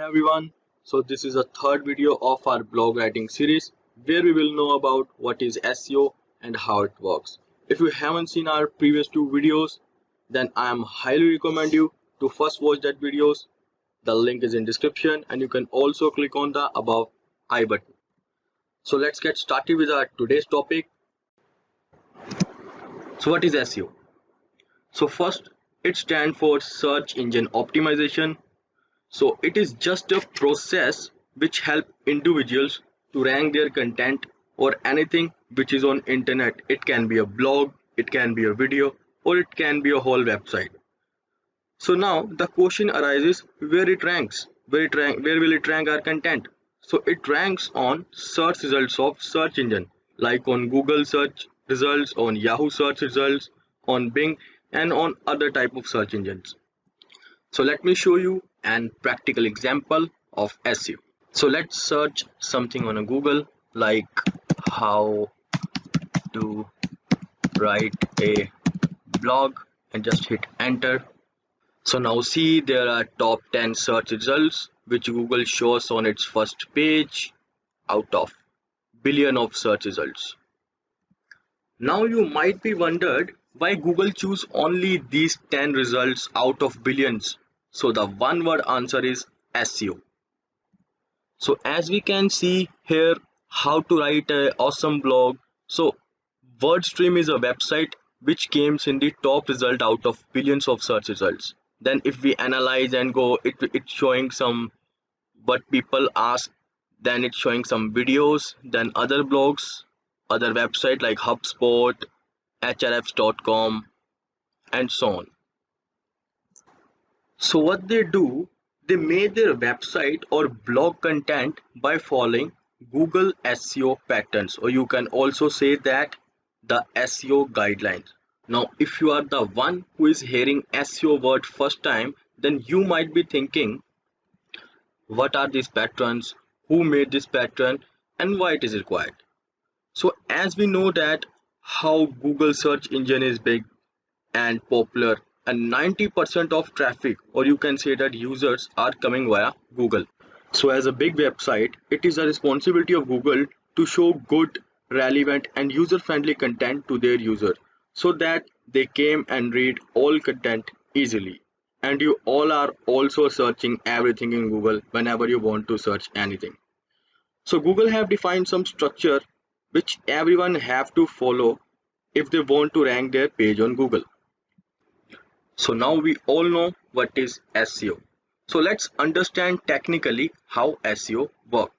everyone. So this is a third video of our blog writing series where we will know about what is SEO and how it works. If you haven't seen our previous two videos, then I am highly recommend you to first watch that videos. The link is in description and you can also click on the above I button. So let's get started with our today's topic. So what is SEO? So first, it stands for search engine optimization. So it is just a process which help individuals to rank their content or anything which is on internet. It can be a blog, it can be a video, or it can be a whole website. So now the question arises where it ranks, where will it rank our content? So it ranks on search results of search engine like on Google search results, on Yahoo search results, on Bing, and on other type of search engines. So let me show you an practical example of SEO. So let's search something on a Google like how to write a blog and just hit enter. So now see there are top 10 search results which Google shows on its first page out of billion of search results. Now you might be wondered why Google choose only these 10 results out of billions. So the one word answer is SEO. So as we can see here how to write an awesome blog. So WordStream is a website which comes in the top result out of billions of search results. Then if we analyze and go, it's showing some what people ask, then it's showing some videos, then other blogs, other website like HubSpot, hrefs.com, and so on. So what they do, they make their website or blog content by following Google SEO patterns, or you can also say that the SEO guidelines. Now if you are the one who is hearing SEO word first time, then you might be thinking what are these patterns, who made this pattern, and why it is required. So as we know that how Google search engine is big and popular, and 90% of traffic, or you can say that users, are coming via Google. So as a big website, it is a responsibility of Google to show good, relevant and user-friendly content to their user so that they came and read all content easily. And you all are also searching everything in Google whenever you want to search anything. So Google have defined some structure which everyone have to follow if they want to rank their page on Google. So now we all know what is SEO. So let's understand technically how SEO works.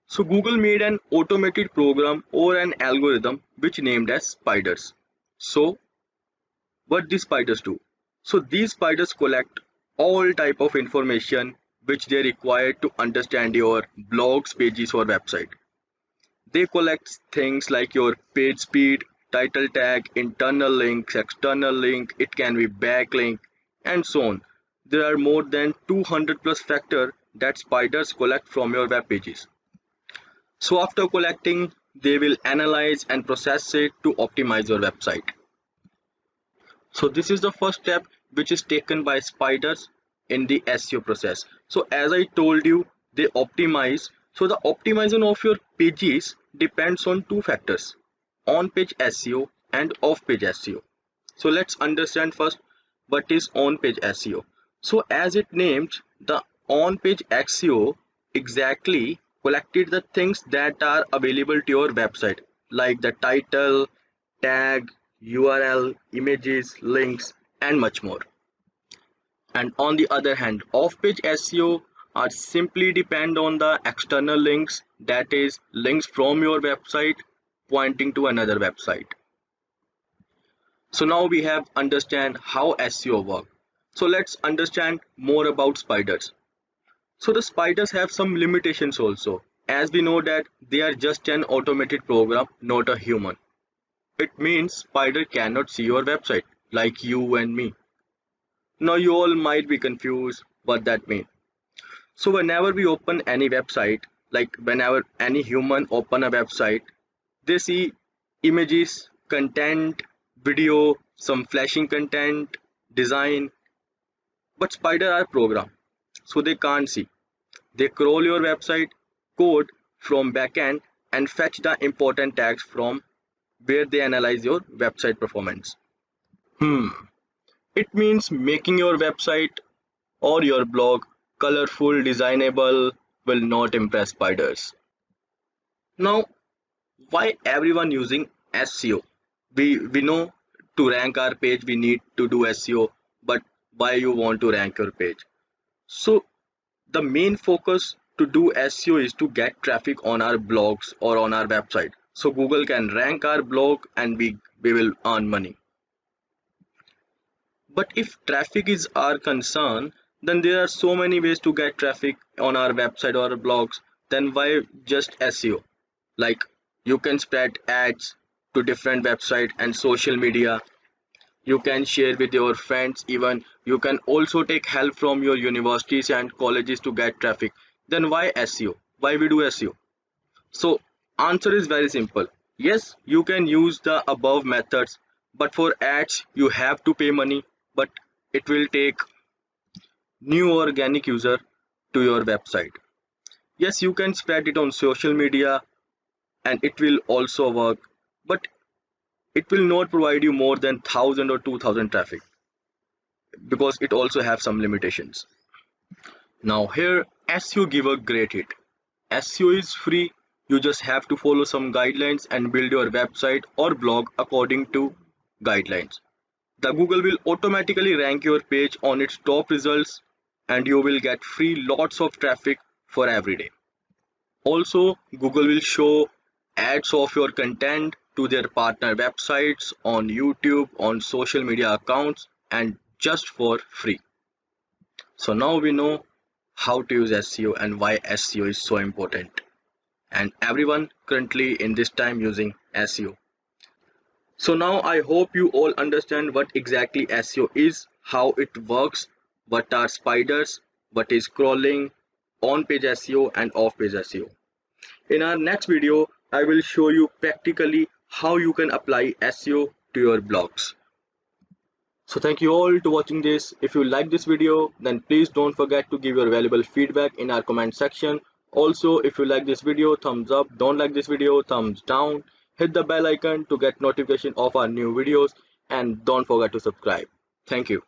So Google made an automated program or an algorithm which named as spiders. So what these spiders do? So these spiders collect all type of information which they require to understand your blogs, pages or website. They collect things like your page speed, title tag, internal links, external link, it can be backlink, and so on. There are more than 200 plus factors that spiders collect from your web pages. So after collecting, they will analyze and process it to optimize your website. So this is the first step which is taken by spiders in the SEO process. So as I told you, they optimize. So the optimization of your pages depends on two factors, on-page SEO and off-page SEO. So let's understand first what is on-page SEO. So as it names, the on-page SEO exactly collected the things that are available to your website like the title, tag, URL, images, links and much more. And on the other hand, off-page SEO are simply depend on the external links, that is links from your website pointing to another website. So now we have understand how SEO work. So let's understand more about spiders. So the spiders have some limitations also, as we know that they are just an automated program, not a human. It means spider cannot see your website like you and me. Now you all might be confused what that means. So whenever we open any website, like whenever any human open a website, they see images, content, video, some flashing content, design, but spider are programmed, so they can't see. They crawl your website code from backend and fetch the important tags from where they analyze your website performance. It means making your website or your blog colorful, designable will not impress spiders. Now, why everyone using SEO? We know to rank our page we need to do SEO, but why you want to rank your page? So the main focus to do SEO is to get traffic on our blogs or on our website. So Google can rank our blog and we will earn money. But if traffic is our concern, then there are so many ways to get traffic on our website or blogs. Then why just SEO? Like you can spread ads to different website and social media. You can share with your friends, even you can also take help from your universities and colleges to get traffic. Then why SEO? Why we do SEO? So answer is very simple. Yes, you can use the above methods, but for ads you have to pay money, but it will take new organic user to your website. Yes, you can spread it on social media and it will also work, but it will not provide you more than 1000 or 2000 traffic because it also have some limitations. Now here SEO give a great hit. SEO is free, you just have to follow some guidelines and build your website or blog according to guidelines. The Google will automatically rank your page on its top results and you will get free lots of traffic for every day. Also, Google will show ads of your content to their partner websites on YouTube, on social media accounts, and just for free. So now we know how to use SEO and why SEO is so important. And everyone currently in this time using SEO. So now I hope you all understand what exactly SEO is, how it works, what are spiders, what is crawling, on-page SEO and off-page SEO. In our next video, I will show you practically how you can apply SEO to your blogs. So thank you all to watching this. If you like this video, then please don't forget to give your valuable feedback in our comment section. Also, if you like this video, thumbs up. Don't like this video, thumbs down. Hit the bell icon to get notification of our new videos and don't forget to subscribe. Thank you.